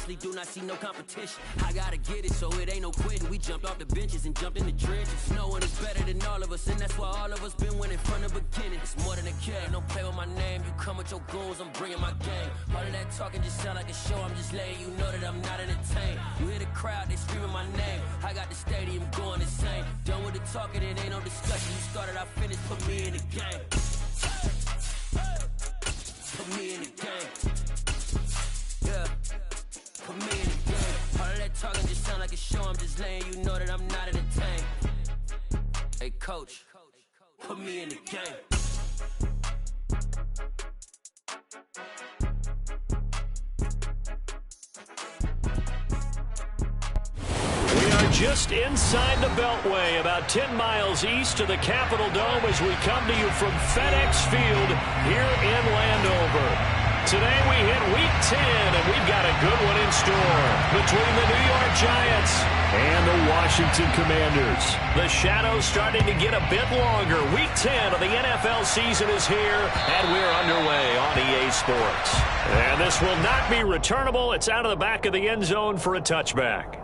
honestly do not see no competition. I gotta get it, so it ain't no quitting. We jumped off the benches and jumped in the trenches. No one is better than all of us, and that's why all of us been winning from the beginning. It's more than a game, don't play with my name. You come with your goons, I'm bringing my game. All of that talking just sound like a show, I'm just letting you know that I'm not entertained. You hear the crowd, they screaming my name. I got the stadium going insane. Done with the talking, it ain't no discussion. You started, I finished, put me in the game. Put me in the game. Yeah, put me in the game. All of that talking just sound like a show, I'm just letting you know that I'm not entertained. Hey coach, put me in the game. We are just inside the Beltway, about 10 miles east of the Capitol Dome as we come to you from FedEx Field here in Landover. Today we hit Week 10, and we've got a good one in store between the New York Giants and the Washington Commanders. The shadow's starting to get a bit longer. Week 10 of the NFL season is here, and we're underway on EA Sports. And this will not be returnable. It's out of the back of the end zone for a touchback.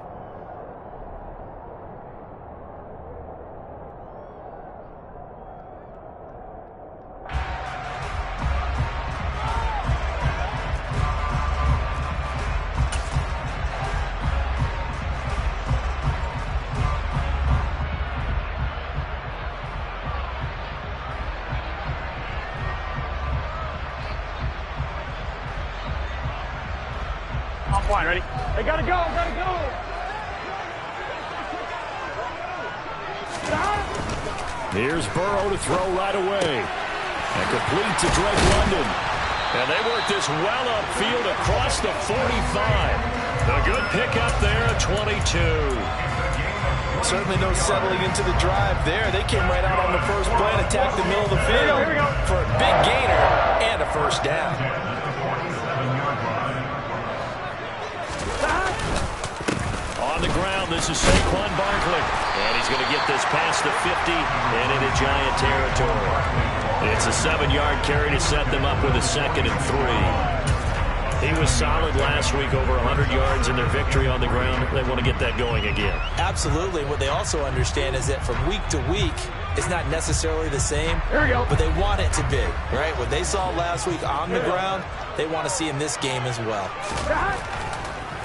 Fine, ready? They gotta go, gotta go! Here's Burrow to throw right away. And complete to Drake London. And they work this well upfield across the 45. A good pickup there at 22. Certainly no settling into the drive there. They came right out on the first play and attacked the middle of the field for a big gainer and a first down. On the ground, this is Saquon Barkley. And he's going to get this past the 50 and into Giant territory. It's a 7-yard carry to set them up with a 2nd and 3. He was solid last week, over 100 yards in their victory on the ground. They want to get that going again. Absolutely. What they also understand is that from week to week, it's not necessarily the same, but they want it to be, right? What they saw last week on the ground, they want to see in this game as well.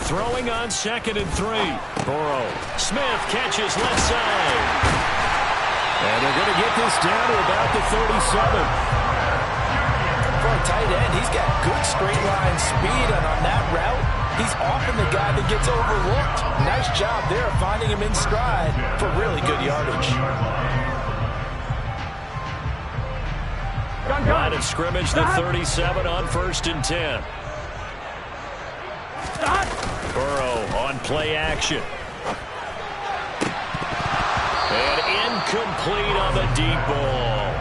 Throwing on 2nd and 3. Burrow. Smith catches left side. And they're going to get this down to about the 37. For a tight end, he's got good straight line speed, and on that route, he's often the guy that gets overlooked. Nice job there finding him in stride for really good yardage. Line of scrimmage, the 37 on 1st and 10. Burrow on play action. And incomplete on the deep ball.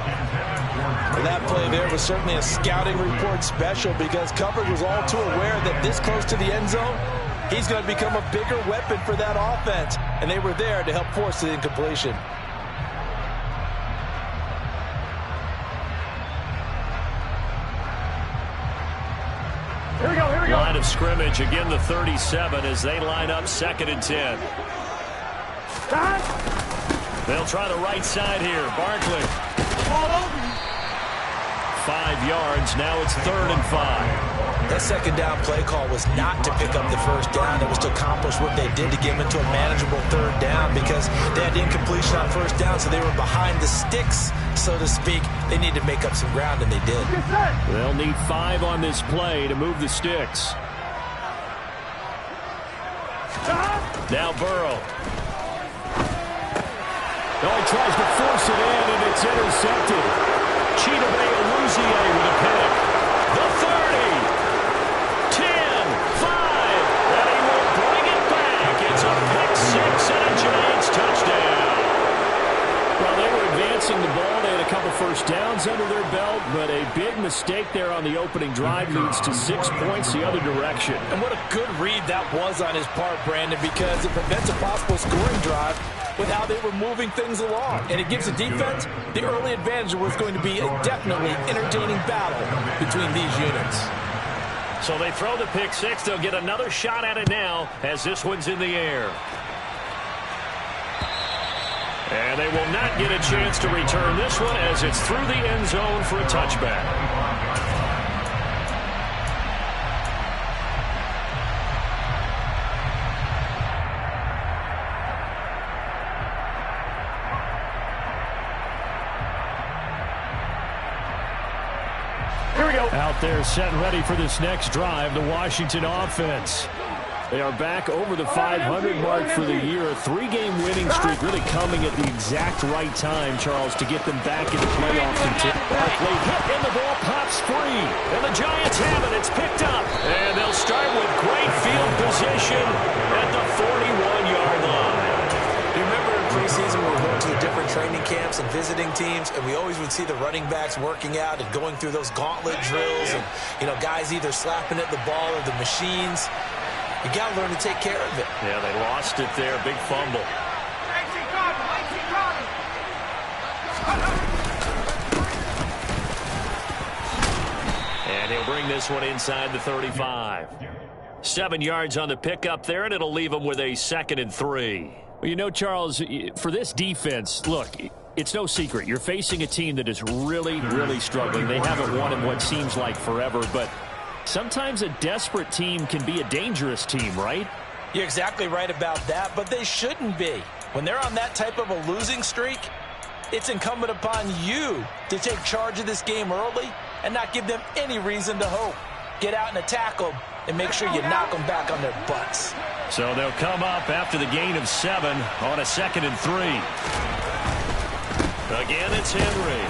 Well, that play there was certainly a scouting report special because coverage was all too aware that this close to the end zone, he's going to become a bigger weapon for that offense. And they were there to help force the incompletion. Here we go, here we go. Line of scrimmage, again the 37 as they line up 2nd and 10. They'll try the right side here. Barkley. 5 yards, now it's 3rd and 5. That 2nd down play call was not to pick up the 1st down. It was to accomplish what they did to get them into a manageable 3rd down because they had incompletion on 1st down, so they were behind the sticks, so to speak. They needed to make up some ground, and they did. They'll need 5 on this play to move the sticks. Now Burrow. Oh, he tries to force it in, and it's intercepted. Chidobe Awuzie with a pick. The 30. 10, 5, and he will bring it back. It's a pick 6 and a Giants touchdown. Well, they were advancing the ball. They had a couple first downs under their belt, but a big mistake there on the opening drive leads to 6 points the other direction. And what a good read that was on his part, Brandon, because it prevents a possible scoring drive with how they were moving things along. And it gives the defense the early advantage. Was going to be a definitely entertaining battle between these units. So they throw the pick six. They'll get another shot at it now as this one's in the air. And they will not get a chance to return this one as it's through the end zone for a touchback. Here we go. Out there set and ready for this next drive, the Washington offense. They are back over the 500 mark for the year. A 3-game winning streak really coming at the exact right time, Charles, to get them back in the playoff contention. Barkley hit and the ball pops free. And the Giants have it. It's picked up. And they'll start with great field position at the 41-yard line. You remember in preseason we were going to the different training camps and visiting teams, and we always would see the running backs working out and going through those gauntlet drills and, you know, guys either slapping at the ball or the machines. You got to learn to take care of it. Yeah, they lost it there. Big fumble. And he'll bring this one inside the 35. 7 yards on the pickup there, and it'll leave him with a 2nd and 3. Well, you know, Charles, for this defense, look, it's no secret. You're facing a team that is really, really struggling. They haven't won in what seems like forever, but sometimes a desperate team can be a dangerous team, right? You're exactly right about that, but they shouldn't be. When they're on that type of a losing streak, it's incumbent upon you to take charge of this game early and not give them any reason to hope. Get out and attack them and make sure you knock them back on their butts. So they'll come up after the gain of 7 on a 2nd and 3. Again, it's Henry.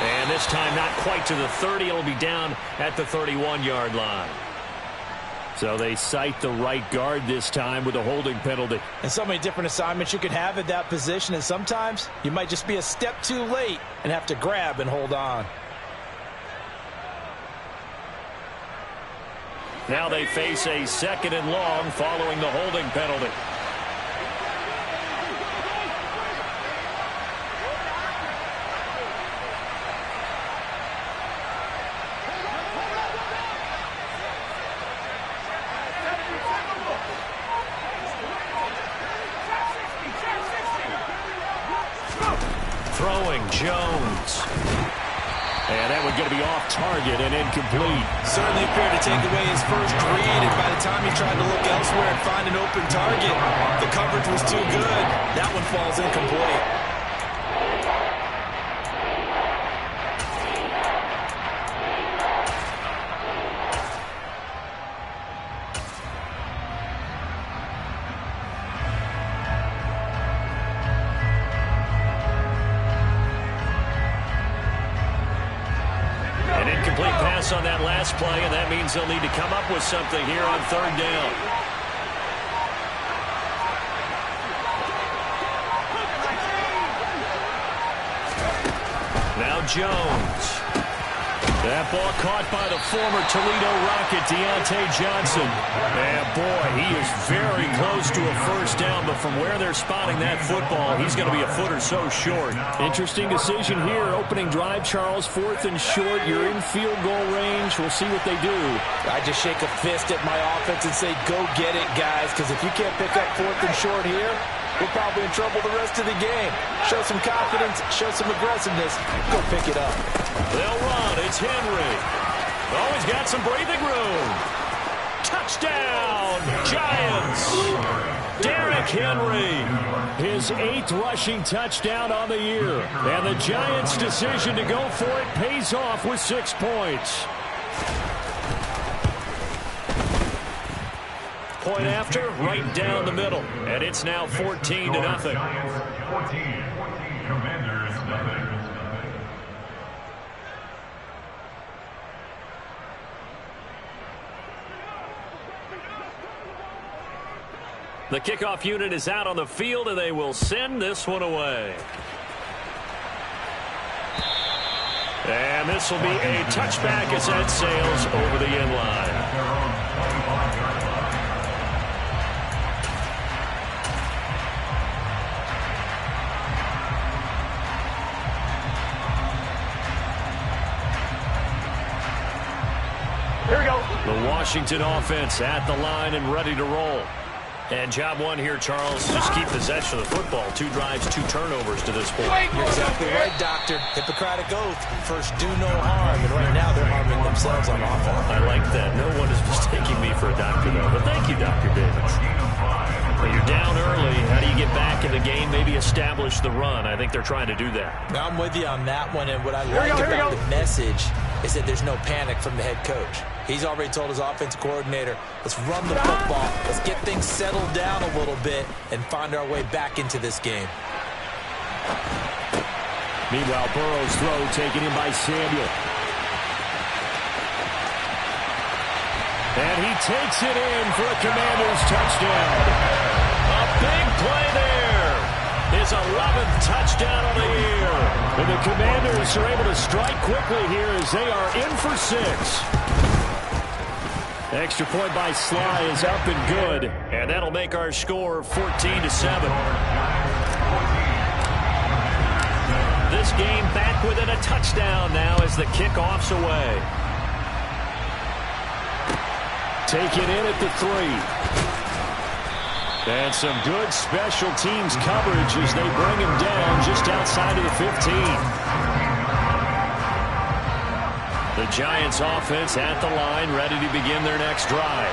And this time not quite to the 30. It'll be down at the 31-yard line. So they cite the right guard this time with a holding penalty. And so many different assignments you could have at that position, and sometimes you might just be a step too late and have to grab and hold on. Now they face a 2nd and long following the holding penalty. Throwing Jones. And that one going to be off target and incomplete. Certainly appeared to take away his first read, and by the time he tried to look elsewhere and find an open target, the coverage was too good. That one falls incomplete. On that last play, and that means they'll need to come up with something here on 3rd down. Now Jones. That ball caught by the former Toledo Rocket, Deontay Johnson. And boy, he is very close to a first down, but from where they're spotting that football, he's going to be a foot or so short. Interesting decision here. Opening drive, Charles, 4th and short. You're in field goal range. We'll see what they do. I just shake a fist at my offense and say, go get it, guys, because if you can't pick up 4th and short here, we're probably in trouble the rest of the game. Show some confidence, show some aggressiveness, go pick it up. They'll run. It's Henry. Oh, he's got some breathing room. Touchdown, Giants. Derrick Henry, his 8th rushing touchdown on the year. And the Giants' decision to go for it pays off with 6 points. Point after, right down the middle. And it's now 14-0. Commanders, nothing. The kickoff unit is out on the field, and they will send this one away. And this will be a touchback as that sails over the end line. Here we go. The Washington offense at the line and ready to roll. And job one here, Charles, just keep possession of the football. 2 drives, 2 turnovers to this point. You're exactly right, Doctor. Hippocratic oath. First, do no harm. And right now, they're harming themselves on offense. I like that. No one is mistaking me for a doctor, though. But thank you, Dr. Davis. Well, you're down early. How do you get back in the game, maybe establish the run? I think they're trying to do that. Now, I'm with you on that one. And what I like about the message is that there's no panic from the head coach. He's already told his offensive coordinator, let's run the football, let's get things settled down a little bit, and find our way back into this game. Meanwhile, Burrow's throw taken in by Samuel. And he takes it in for a Commanders touchdown. A big play there. His 11th touchdown of the year. And the Commanders are able to strike quickly here as they are in for 6. Extra point by Sly is up and good. And that'll make our score 14-7. This game back within a touchdown now as the kickoff's away. Taken in at the 3. And some good special teams coverage as they bring him down just outside of the 15. The Giants offense at the line, ready to begin their next drive.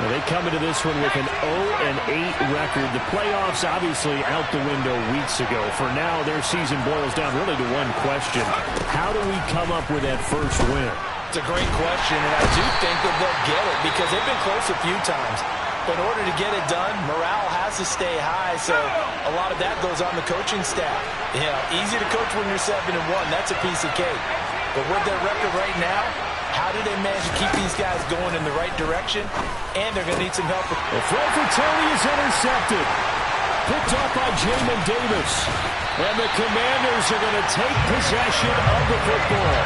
Well, they come into this one with an 0-8 record. The playoffs obviously out the window weeks ago. For now, their season boils down really to one question. How do we come up with that first win? It's a great question, and I do think that they'll get it because they've been close a few times. But in order to get it done, morale has to stay high, so a lot of that goes on the coaching staff. You know, easy to coach when you're 7-1. That's a piece of cake. But with their record right now, how do they manage to keep these guys going in the right direction? And they're going to need some help. The throw for Tony is intercepted. Picked off by Jamin Davis. And the Commanders are going to take possession of the football.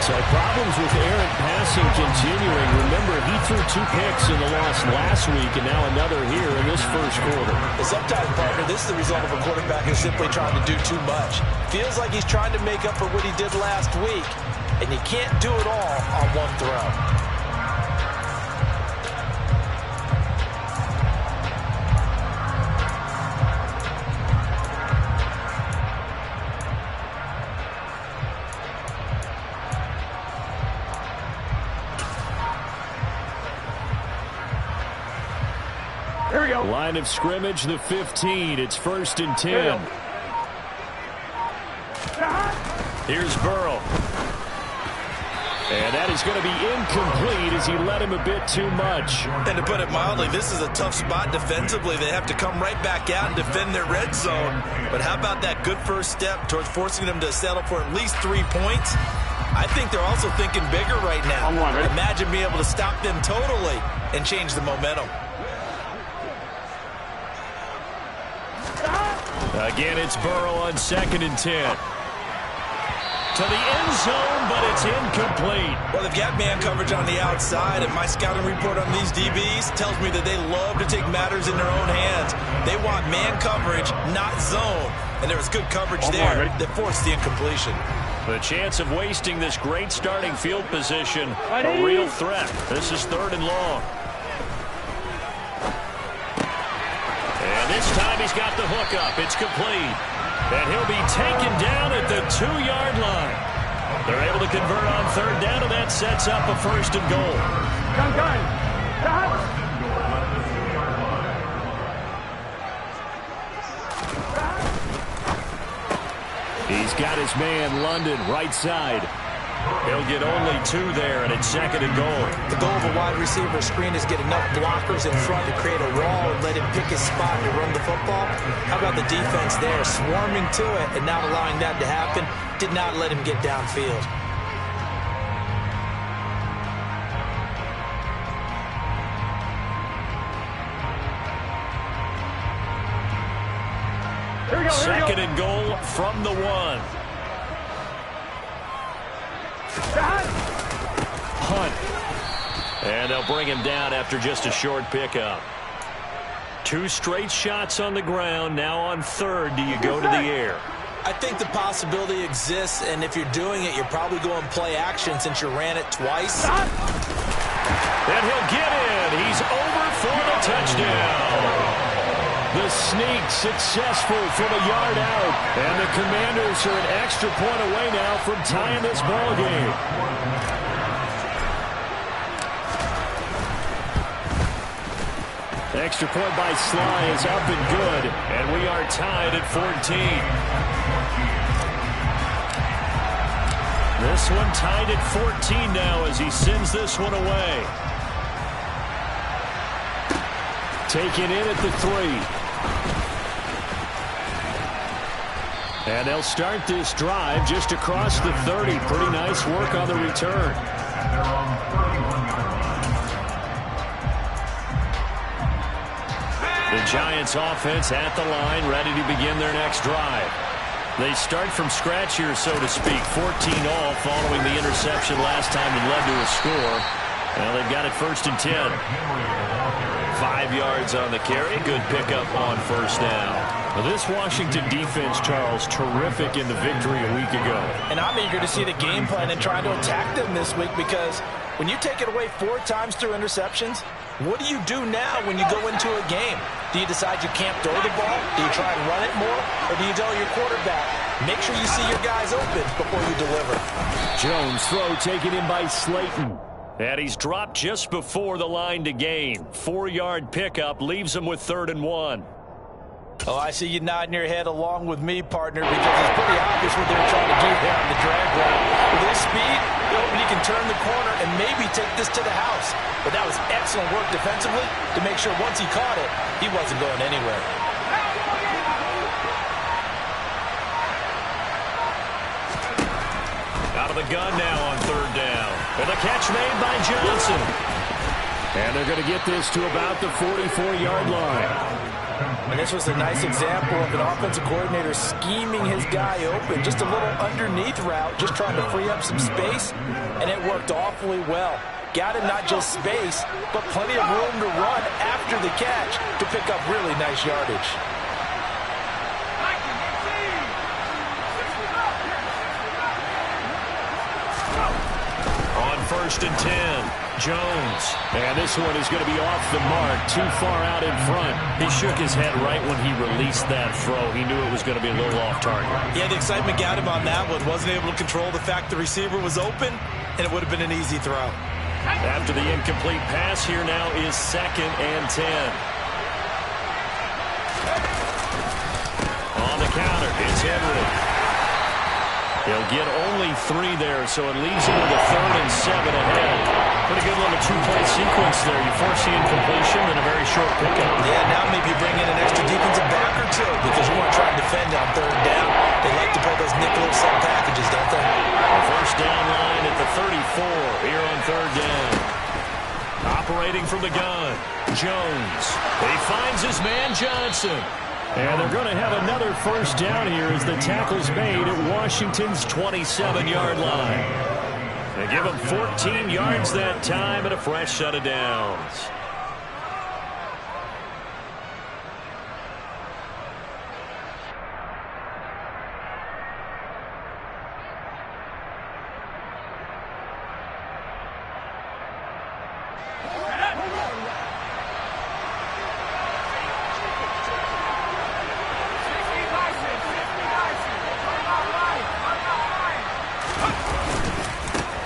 So problems with errant passing continuing. Remember, he threw 2 picks in the loss last week, and now another here in this first quarter. Sometimes, partner, this is the result of a quarterback who's simply trying to do too much. Feels like he's trying to make up for what he did last week, and you can't do it all on one throw. Here we go. Line of scrimmage, the 15. It's 1st and 10. Here's Burrow. And that is going to be incomplete as he led him a bit too much. And to put it mildly, this is a tough spot defensively. They have to come right back out and defend their red zone. But how about that good first step towards forcing them to settle for at least 3 points? I think they're also thinking bigger right now. Imagine being able to stop them totally and change the momentum. Again, it's Burrow on 2nd and 10. To the end zone, but it's incomplete. Well, they've got man coverage on the outside, and my scouting report on these DBs tells me that they love to take matters in their own hands. They want man coverage, not zone. And there was good coverage there that forced the incompletion. The chance of wasting this great starting field position, a real threat. This is 3rd and long. And this time he's got the hook up. It's complete. And he'll be taken down at the 2-yard line. They're able to convert on 3rd down, and that sets up a 1st and goal. He's got his man, London, right side. He'll get only 2 there, and it's 2nd and goal. The goal of a wide receiver screen is get enough blockers in front to create a wall and let him pick his spot to run the football. How about the defense there, swarming to it and not allowing that to happen? Did not let him get downfield. Second and goal from the 1. Hunt. And they'll bring him down after just a short pickup. 2 straight shots on the ground. Now on 3rd, do you go to the air? I think the possibility exists, and if you're doing it, you're probably going play action since you ran it twice. And he'll get in. He's over for the touchdown. The sneak successful from a yard out. And the Commanders are an extra point away now from tying this ball game. Extra point by Sly is up and good. And we are tied at 14. This one tied at 14 now as he sends this one away. Taken in at the 3. And they'll start this drive just across the 30. Pretty nice work on the return. The Giants offense at the line, ready to begin their next drive. They start from scratch here, so to speak. 14-all following the interception last time that led to a score. Well, they've got it 1st and 10. 5 yards on the carry. Good pickup on 1st down. Well, this Washington defense, Charles, terrific in the victory a week ago. And I'm eager to see the game plan and trying to attack them this week, because when you take it away 4 times through interceptions, what do you do now when you go into a game? Do you decide you can't throw the ball? Do you try and run it more? Or do you tell your quarterback, make sure you see your guys open before you deliver? Jones throw taken in by Slayton. And he's dropped just before the line to gain. 4-yard pickup leaves him with 3rd and 1. Oh, I see you nodding your head along with me, partner, because it's pretty obvious what they're trying to do here on the drag route. With his speed, he can turn the corner and maybe take this to the house. But that was excellent work defensively to make sure once he caught it, he wasn't going anywhere. Out of the gun now on 3rd down. And the catch made by Johnson. And they're going to get this to about the 44-yard line. And this was a nice example of an offensive coordinator scheming his guy open. Just a little underneath route, just trying to free up some space, and it worked awfully well. Got him not just space, but plenty of room to run after the catch to pick up really nice yardage. On 1st and 10. Jones. And this one is going to be off the mark, too far out in front. He shook his head right when he released that throw. He knew it was going to be a little off target. Yeah, the excitement got him on that one. Wasn't able to control the fact the receiver was open, and it would have been an easy throw. After the incomplete pass, here now is 2nd and 10. On the counter, it's Henry. He'll get only 3 there, so it leaves him with a 3rd and 7 ahead. Pretty good little 2-play sequence there. You force the incompletion and a very short pickup. Yeah, now maybe you bring in an extra defensive back or 2 because you want to try and defend on 3rd down. They like to play those nickel sub packages, don't they? The 1st down line at the 34 here on 3rd down. Operating from the gun, Jones. He finds his man Johnson. And they're going to have another 1st down here as the tackle's made at Washington's 27-yard line. They give him 14 yards that time and a fresh set of downs.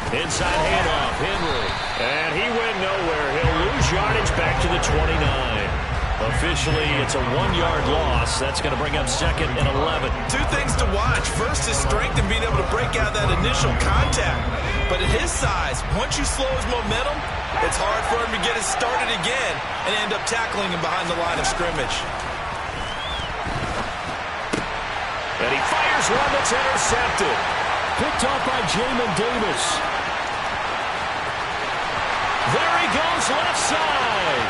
Inside handoff, Henry. And he went nowhere. He'll lose yardage back to the 29. Officially, it's a 1-yard loss. That's going to bring up 2nd and 11. 2 things to watch. First, his strength and being able to break out that initial contact. But at his size, once you slow his momentum, it's hard for him to get it started again and end up tackling him behind the line of scrimmage. And he fires one that's intercepted. Picked off by Jamin Davis. There he goes left side.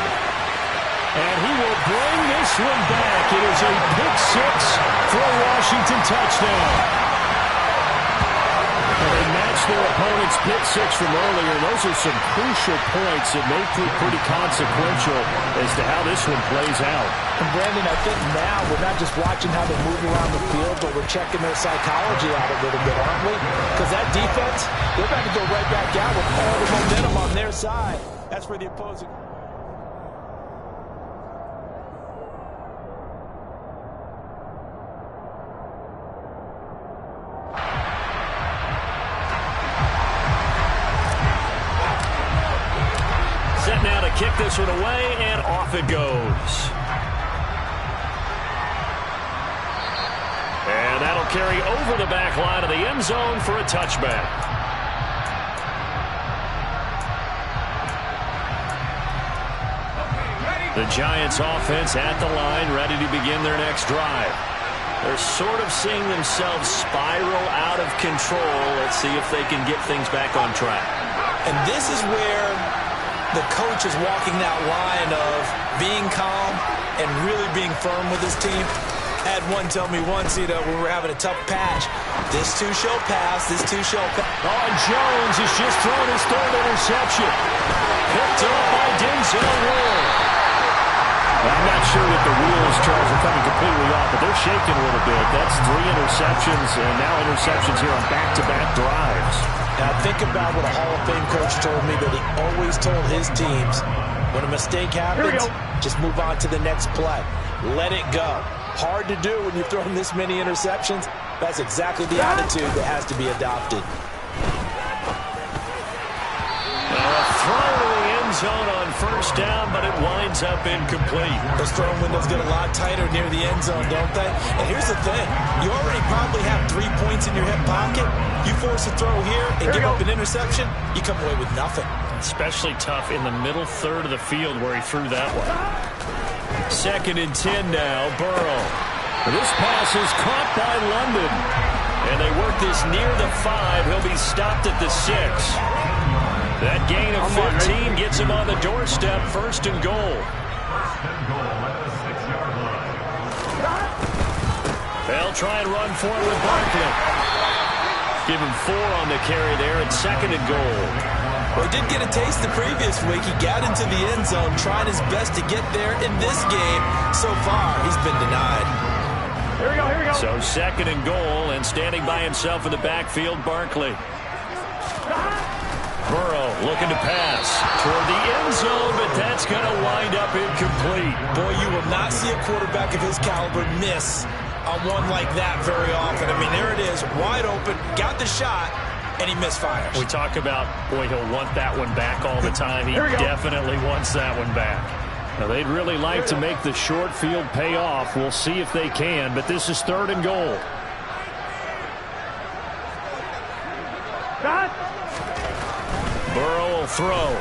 And he will bring this one back. It is a pick 6 for a Washington touchdown. And they match their opponent's pick 6 from earlier. Those are some crucial points that may prove pretty consequential as to how this one plays out. And Brandon, I think now we're not just watching how they move around the field, but we're checking their psychology out a little bit, aren't we? Because that defense, they're about to go right back out with all the momentum on their side. As for the opposing... Set now to kick this one away, and off it goes. And that'll carry over the back line of the end zone for a touchback. The Giants offense at the line, ready to begin their next drive. They're sort of seeing themselves spiral out of control. Let's see if they can get things back on track. And this is where the coach is walking that line of being calm and really being firm with his team. I had one tell me once, when we were having a tough patch, this too shall pass, this too shall pass. Oh, and Jones has just thrown his third interception. Picked up by Denzel Ward. I'm not sure that the wheels, Charles, are coming completely off, but they're shaking a little bit. That's 3 interceptions, and now interceptions here on back-to-back drives. Now think about what a Hall of Fame coach told me, that he always told his teams, when a mistake happens, just move on to the next play. Let it go. Hard to do when you've thrown this many interceptions. That's exactly the attitude that has to be adopted. A throw to the end zone on first down, but it winds up incomplete. Those throwing windows get a lot tighter near the end zone, don't they? And here's the thing. You already probably have 3 points in your hip pocket. You force a throw here and give up an interception, you come away with nothing. Especially tough in the middle third of the field where he threw that one. 2nd and 10 now, Burrow. This pass is caught by London. And they work this near the 5. He'll be stopped at the 6. That gain of 15 gets him on the doorstep, 1st and goal. They'll try and run for it with Barkley. Give him 4 on the carry there, and 2nd and goal. Well, he did get a taste the previous week. He got into the end zone, trying his best to get there. In this game, so far, he's been denied. Here we go, here we go. So 2nd and goal, and standing by himself in the backfield, Barkley. Burrow looking to pass toward the end zone, but that's going to wind up incomplete. Boy, you will not see a quarterback of his caliber miss on one like that very often. I mean, there it is, wide open, got the shot, and he misfires. We talk about, boy, he'll want that one back all the time. He definitely wants that one back. Now, they'd really like to make the short field pay off. We'll see if they can, but this is 3rd and goal. Burrow will throw.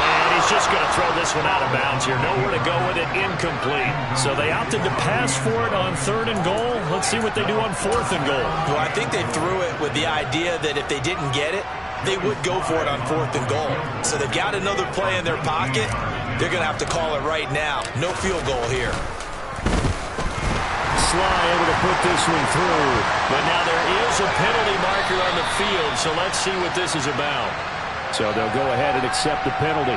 And he's just going to throw this one out of bounds here. Nowhere to go with it, incomplete. So they opted to pass for it on 3rd and goal. Let's see what they do on 4th and goal. Well, I think they threw it with the idea that if they didn't get it, they would go for it on 4th and goal. So they've got another play in their pocket. They're going to have to call it right now. No field goal here. Sly able to put this one through. But now there is a penalty marker on the field, so let's see what this is about. So they'll go ahead and accept the penalty.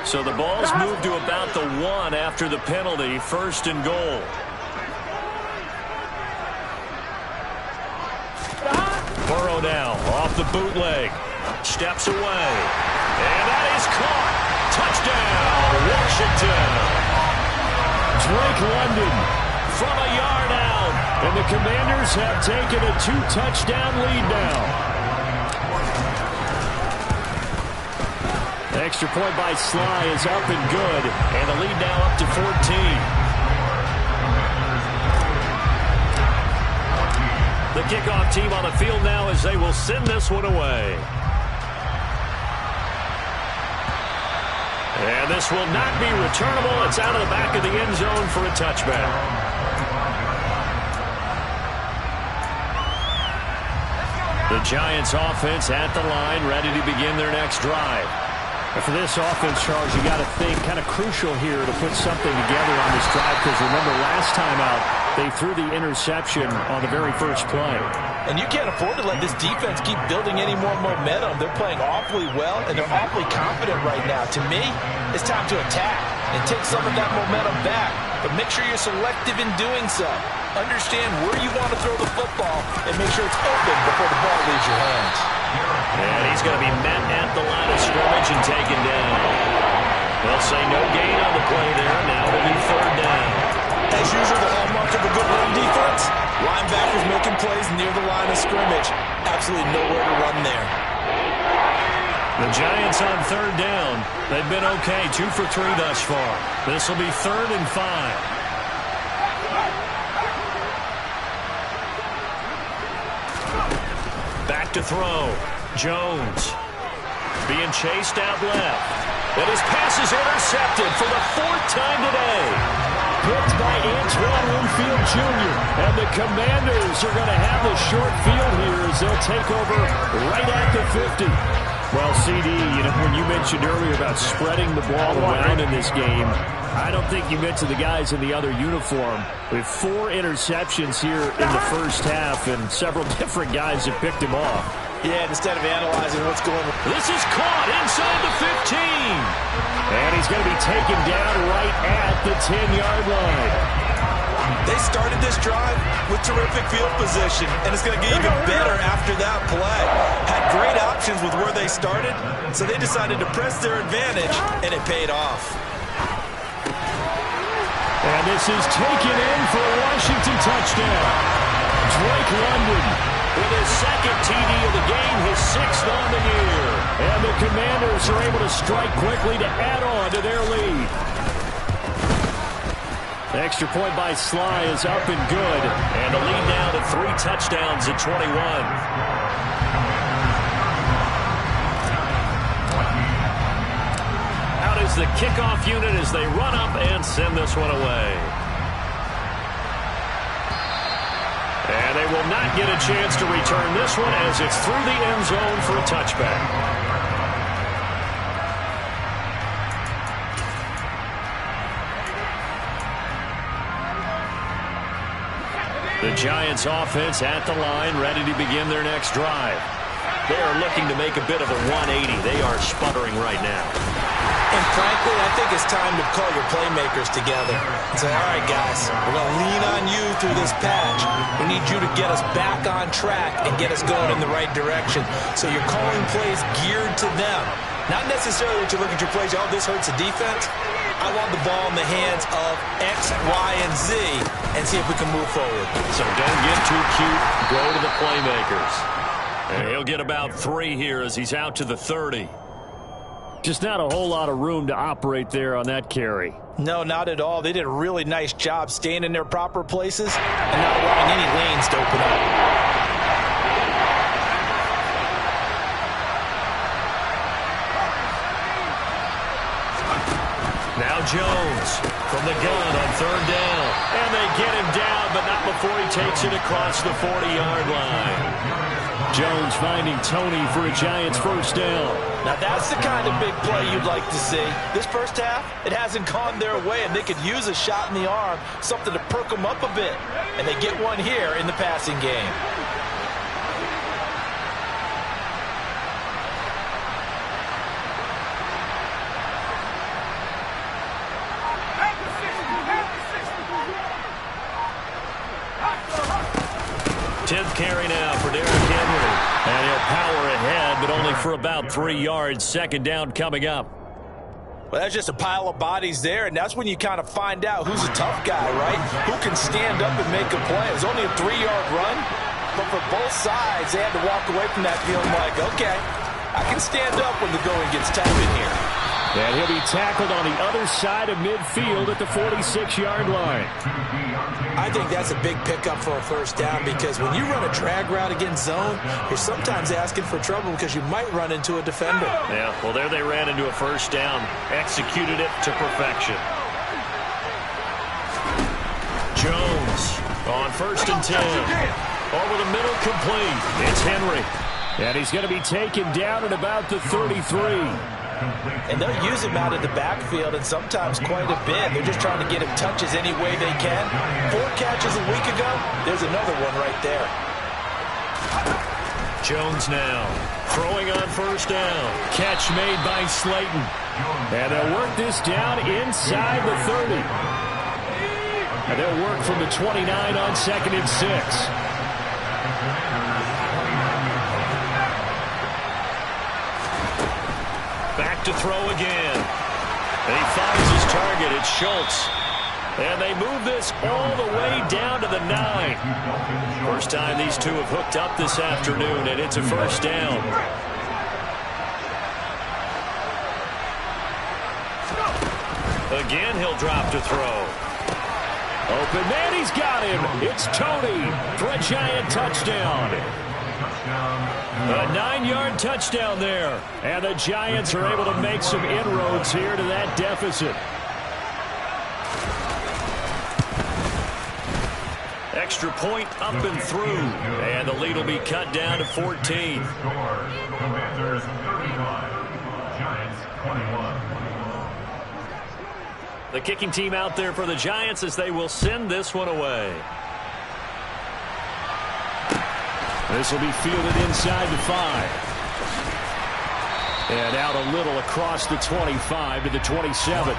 So the ball's moved to about the 1 after the penalty, 1st and goal. Burrow now off the bootleg. Steps away. And that is caught. Touchdown, Washington. Drake London from a yard out. And the Commanders have taken a 2-touchdown lead now. The extra point by Sly is up and good, and the lead now up to 14. The kickoff team on the field now as they will send this one away. And this will not be returnable. It's out of the back of the end zone for a touchback. The Giants offense at the line, ready to begin their next drive. And for this offense, Charles, you got to think kind of crucial here to put something together on this drive, because remember last time out, they threw the interception on the very first play. And you can't afford to let this defense keep building any more momentum. They're playing awfully well, and they're awfully confident right now. To me, it's time to attack and take some of that momentum back. But make sure you're selective in doing so. Understand where you want to throw the football and make sure it's open before the ball leaves your hands. And he's going to be met at the line of scrimmage and taken down. They'll say no gain on the play there. Now it'll be third down. As usual, the hallmark of a good run defense, linebackers making plays near the line of scrimmage. Absolutely nowhere to run there. The Giants on third down. They've been okay, 2 for 3 thus far. This will be 3rd and 5. Back to throw. Jones being chased out left. And his pass is intercepted for the 4th time today. Picked by Antoine Winfield Jr. And the Commanders are going to have the short field here as they'll take over right at the 50. Well, CD, when you mentioned earlier about spreading the ball around in this game, I don't think you mentioned the guys in the other uniform. We have 4 interceptions here in the first half, and several different guys have picked him off. Yeah, instead of analyzing what's going on. This is caught inside the 15. And he's going to be taken down right at the 10-yard line. They started this drive with terrific field position, and it's going to get even better after that play. Had great options with where they started, so they decided to press their advantage, and it paid off. And this is taken in for a Washington touchdown. Drake London with his 2nd TD of the game, his 6th on the year. And the Commanders are able to strike quickly to add on to their lead. The extra point by Sly is up and good. And the lead now to 3 touchdowns at 21. Out is the kickoff unit as they run up and send this one away. And they will not get a chance to return this one as it's through the end zone for a touchback. The Giants offense at the line, ready to begin their next drive. They are looking to make a bit of a 180. They are sputtering right now. And frankly, I think it's time to call your playmakers together and say, all right, guys, we're going to lean on you through this patch. We need you to get us back on track and get us going in the right direction. So you're calling plays geared to them. Not necessarily that you look at your plays, oh, this hurts the defense. I want the ball in the hands of X, Y, and Z and see if we can move forward. So don't get too cute. Go to the playmakers. And he'll get about 3 here as he's out to the 30. Just not a whole lot of room to operate there on that carry. No, not at all. They did a really nice job staying in their proper places and not allowing any lanes to open up. Now Jones from the gun on 3rd down. And they get him down, but not before he takes it across the 40-yard line. Jones finding Tony for a Giants 1st down. Now that's the kind of big play you'd like to see. This first half, it hasn't gone their way, and they could use a shot in the arm, something to perk them up a bit. And they get one here in the passing game. Carry now for Derrick Henry. And he'll power ahead, but only for about 3 yards. 2nd down coming up. Well, that's just a pile of bodies there, and that's when you kind of find out who's a tough guy, right? Who can stand up and make a play. It was only a 3-yard run, but for both sides, they had to walk away from that feeling like, okay, I can stand up when the going gets tough in here. And he'll be tackled on the other side of midfield at the 46-yard line. I think that's a big pickup for a 1st down because when you run a drag route against zone, you're sometimes asking for trouble because you might run into a defender. Yeah, well, there they ran into a 1st down, executed it to perfection. Jones on 1st and 10. Over the middle, complete. It's Henry. And he's going to be taken down at about the 33. And they'll use him out of the backfield, and sometimes quite a bit. They're just trying to get him touches any way they can. 4 catches a week ago, there's another one right there. Jones now. Throwing on first down. Catch made by Slayton. And they'll work this down inside the 30. And they'll work from the 29 on 2nd and 6. Back to throw again. And he finds his target. It's Schultz. And they move this all the way down to the 9. First time these two have hooked up this afternoon, and it's a first down. Again, he'll drop to throw. Open man, he's got him. It's Tony for a Giant touchdown. A 9-yard touchdown there. And the Giants are able to make some inroads here to that deficit. Extra point up and through. And the lead will be cut down to 14. Commanders 35, Giants 21. The kicking team out there for the Giants as they will send this one away. This will be fielded inside the 5. And out a little across the 25 to the 27.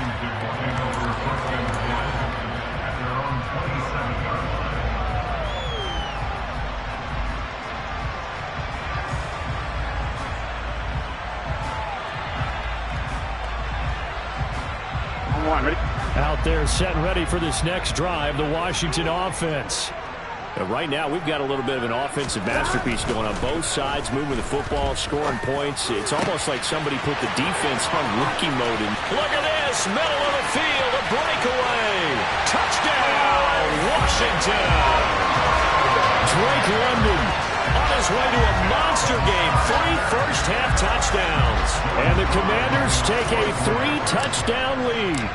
Out there set and ready for this next drive, the Washington offense. Right now, we've got a little bit of an offensive masterpiece going on both sides, moving the football, scoring points. It's almost like somebody put the defense on rookie mode. And look at this, middle of the field, a breakaway. Touchdown, Washington. Drake London on his way to a monster game. 3 first-half touchdowns. And the Commanders take a 3-touchdown lead.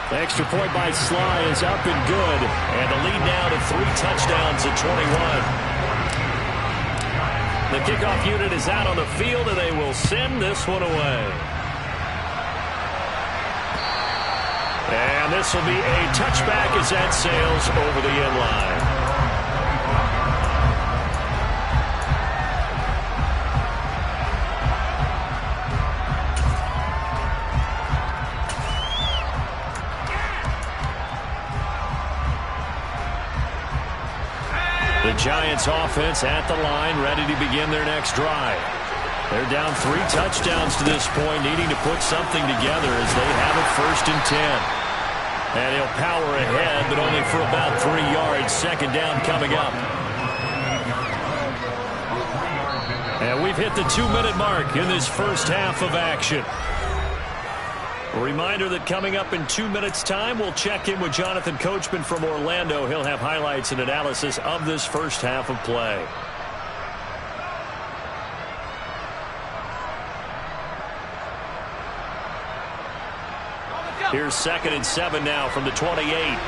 The extra point by Sly is up and good. And the lead now to 3 touchdowns at 21. The kickoff unit is out on the field, and they will send this one away. And this will be a touchback as that sails over the end line. The Giants offense at the line, ready to begin their next drive. They're down 3 touchdowns to this point, needing to put something together as they have it 1st and 10. And he'll power ahead, but only for about 3 yards. 2nd down coming up. And we've hit the 2-minute mark in this first half of action. A reminder that coming up in 2 minutes' time, we'll check in with Jonathan Coachman from Orlando. He'll have highlights and analysis of this first half of play. Here's 2nd and 7 now from the 28.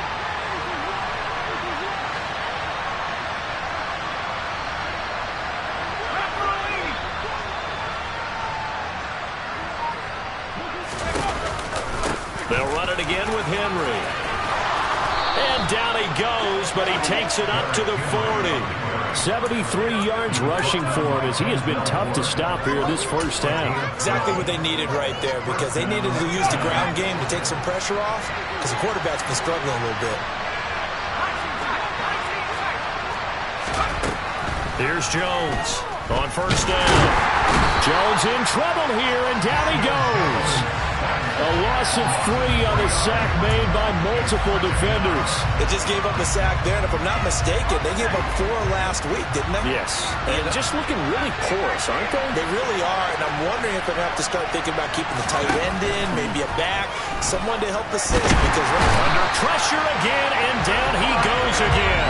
They'll run it again with Henry. And down he goes, but he takes it up to the 40. 73 yards rushing for him as he has been tough to stop here this first half. Exactly what they needed right there, because they needed to use the ground game to take some pressure off, because the quarterback's been struggling a little bit. Here's Jones on first down. Jones in trouble here, and down he goes. A loss of 3 on the sack made by multiple defenders. They just gave up a sack there, and if I'm not mistaken, they gave up 4 last week, didn't they? Yes. And just looking really porous, aren't they? They really are, and I'm wondering if they're going to have to start thinking about keeping the tight end in, maybe a back, someone to help assist, because under pressure again, and down he goes again.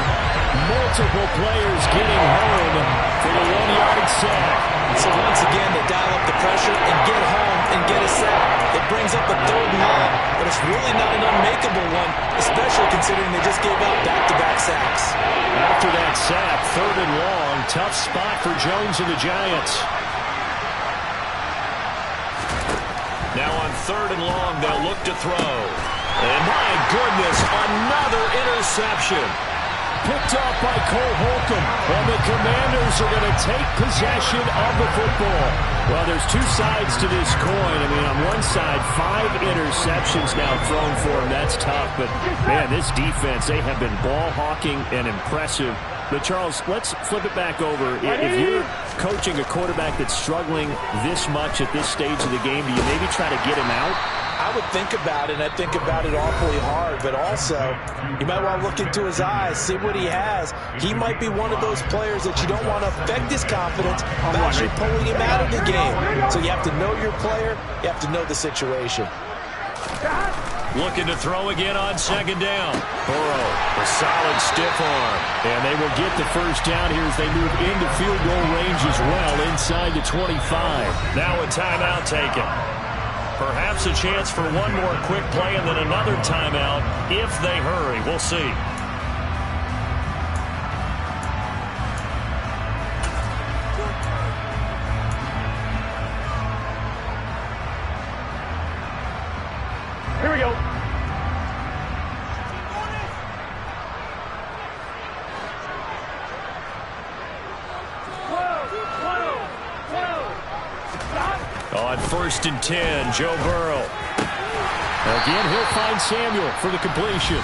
Multiple players getting home for the 1-yard sack. So once again, they dial up the pressure and get home and get a sack. It brings up a 3rd and long, but it's really not an unmakeable one, especially considering they just gave up back-to-back sacks. After that sack, 3rd and long, tough spot for Jones and the Giants. Now on 3rd and long, they'll look to throw. And my goodness, another interception. picked off by Cole Holcomb, and the Commanders are going to take possession of the football. Well, there's two sides to this coin. I mean, on one side, 5 interceptions now thrown for him. That's tough, but, man, this defense, they have been ball hawking and impressive. But, Charles, let's flip it back over. If you're coaching a quarterback that's struggling this much at this stage of the game, do you maybe try to get him out? I would think about it, and I think about it awfully hard, but also you might want to look into his eyes, see what he has. He might be one of those players that you don't want to affect his confidence by actually pulling him out of the game. So you have to know your player, you have to know the situation. Looking to throw again on second down. Burrow, a solid stiff arm. And they will get the first down here as they move into field goal range as well, inside the 25. Now a timeout taken. Perhaps a chance for one more quick play and then another timeout if they hurry. We'll see. Here we go. On 1st and 10, Joe Burrow. Again, he'll find Samuel for the completion.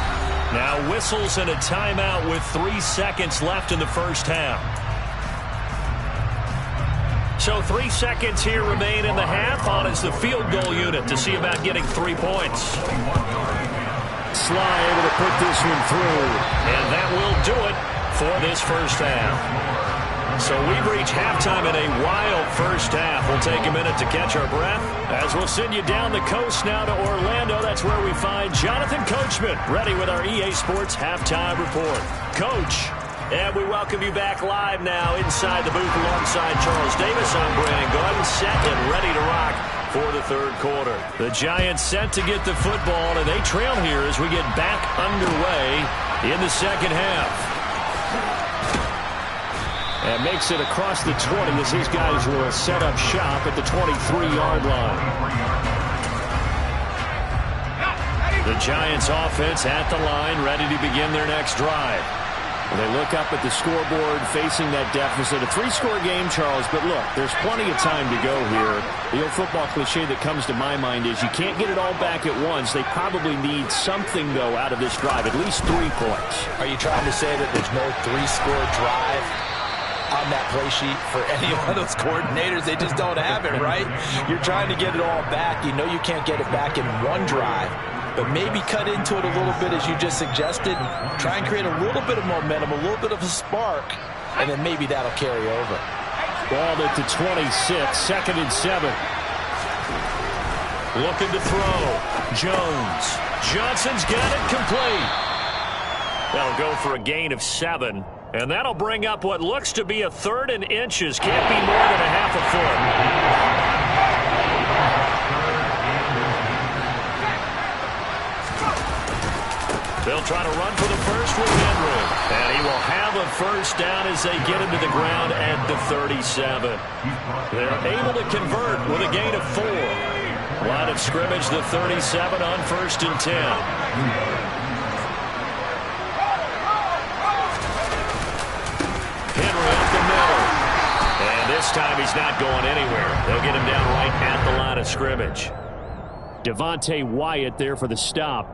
Now whistles and a timeout with 3 seconds left in the first half. So 3 seconds here remain in the half. On is the field goal unit to see about getting 3 points. Sly able to put this one through. And that will do it for this first half. So we reach halftime in a wild first half. We'll take a minute to catch our breath as we'll send you down the coast now to Orlando. That's where we find Jonathan Coachman ready with our EA Sports Halftime Report. Coach, and we welcome you back live now inside the booth alongside Charles Davis. I'm Brandon Gordon, set and ready to rock for the third quarter. The Giants set to get the football, and they trail here as we get back underway in the second half. And makes it across the 20 as these guys will set up shop at the 23-yard line. The Giants offense at the line, ready to begin their next drive. Well, they look up at the scoreboard facing that deficit. A 3-score game, Charles, but look, there's plenty of time to go here. The old football cliche that comes to my mind is you can't get it all back at once. They probably need something, though, out of this drive, at least 3 points. Are you trying to say that there's no 3-score drive on that play sheet for any one of those coordinators? They just don't have it, right? You're trying to get it all back. You know you can't get it back in one drive, but maybe cut into it a little bit as you just suggested. Try and create a little bit of momentum, a little bit of a spark, and then maybe that'll carry over. Ball at the 26, 2nd and 7. Looking to throw. Jones. Johnson's got it complete. That'll go for a gain of 7. And that'll bring up what looks to be a 3rd and inches. Can't be more than a half a foot. They'll try to run for the first with Henry. And he will have a first down as they get him to the ground at the 37. They're able to convert with a gain of 4. Line of scrimmage, the 37 on 1st and 10. This time he's not going anywhere. They'll get him down right at the line of scrimmage. Devontae Wyatt there for the stop.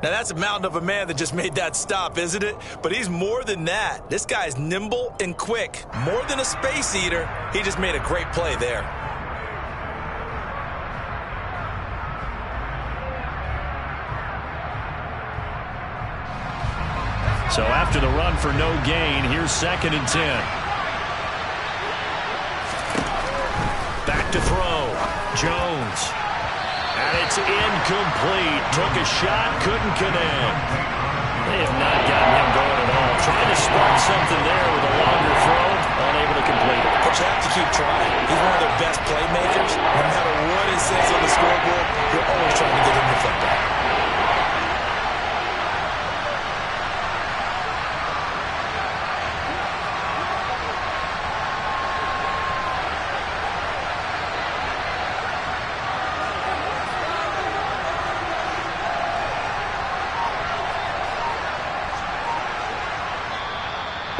Now that's a mountain of a man that just made that stop, isn't it? But he's more than that. This guy's nimble and quick. More than a space eater. He just made a great play there. So after the run for no gain, here's 2nd and 10. Back to throw. Jones. And it's incomplete. Took a shot, couldn't connect. They have not gotten him going at all. Trying to spark something there with a longer throw. Unable to complete it. But you have to keep trying. He's one of their best playmakers. No matter what it says on the scoreboard, you're always trying to get him the football.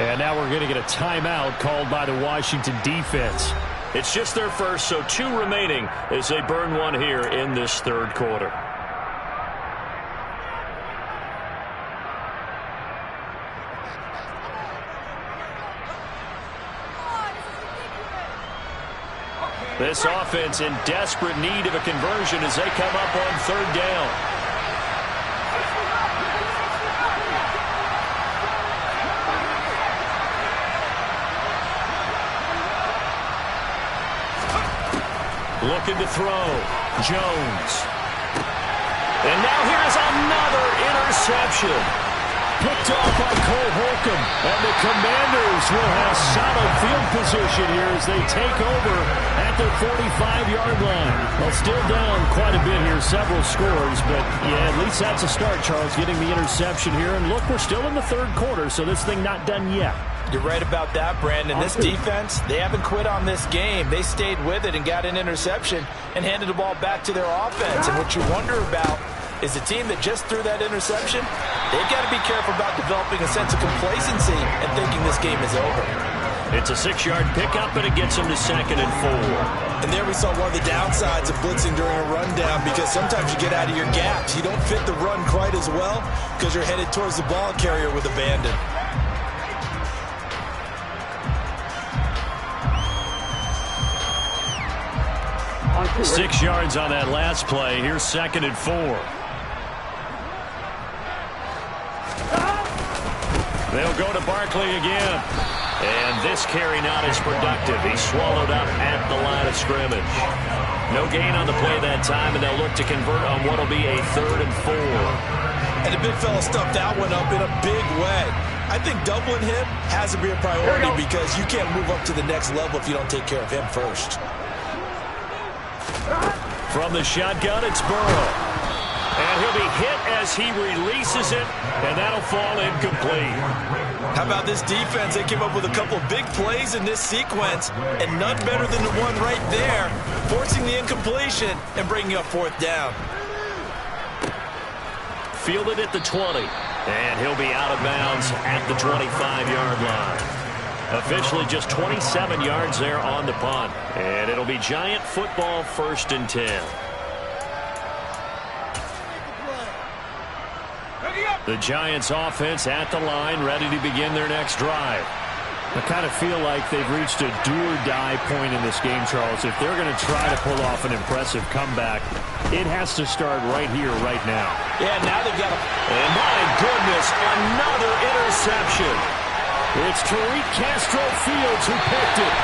And now we're going to get a timeout called by the Washington defense. It's just their first, so 2 remaining as they burn one here in this third quarter. This offense in desperate need of a conversion as they come up on third down. Looking to throw. Jones. And now here's another interception. Picked off by Cole Holcomb. And the Commanders will have solid field position here as they take over at the 45-yard line. Well, still down quite a bit here, several scores. But, yeah, at least that's a start, Charles, getting the interception here. And, look, we're still in the third quarter, so this thing not done yet. You're right about that, Brandon. This defense, they haven't quit on this game. They stayed with it and got an interception and handed the ball back to their offense. And what you wonder about is the team that just threw that interception, they've got to be careful about developing a sense of complacency and thinking this game is over. It's a 6-yard pickup, and it gets them to 2nd and 4. And there we saw one of the downsides of blitzing during a rundown, because sometimes you get out of your gaps. You don't fit the run quite as well because you're headed towards the ball carrier with abandon. 6 yards on that last play. Here's 2nd and 4. They'll go to Barkley again. And this carry not as productive. He's swallowed up at the line of scrimmage. No gain on the play that time, and they'll look to convert on what will be a 3rd and 4. And the big fella stuffed that one up in a big way. I think doubling him has to be a priority because you can't move up to the next level if you don't take care of him first. From the shotgun, it's Burrow. And he'll be hit as he releases it, and that'll fall incomplete. How about this defense? They came up with a couple of big plays in this sequence, and none better than the one right there, forcing the incompletion and bringing up 4th down. Fielded at the 20, and he'll be out of bounds at the 25-yard line. Officially just 27 yards there on the punt. And it'll be Giant football, 1st and 10. The Giants offense at the line, ready to begin their next drive. I kind of feel like they've reached a do-or-die point in this game, Charles. If they're going to try to pull off an impressive comeback, it has to start right here, right now. Yeah, now they've got a... And my goodness, another interception. It's Tariq Castro-Fields who picked it.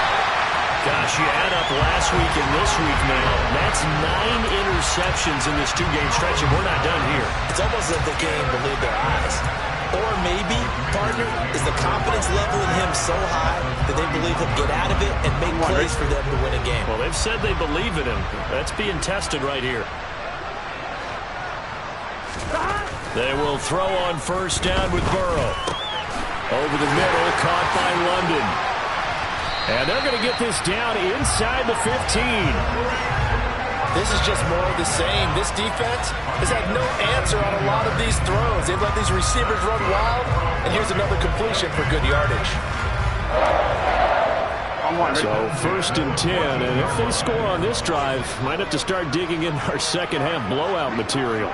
Gosh, you add up last week and this week now. That's 9 interceptions in this 2-game stretch, and we're not done here. It's almost as if the game believed their eyes. Or maybe, partner, is the confidence level in him so high that they believe he'll get out of it and make plays for them to win a game. Well, they've said they believe in him. That's being tested right here. They will throw on 1st down with Burrow. Over the middle, caught by London. And they're going to get this down inside the 15. This is just more of the same. This defense has had no answer on a lot of these throws. They've let these receivers run wild, and here's another completion for good yardage. So 1st and 10, and if they score on this drive, might have to start digging in our second-half blowout material.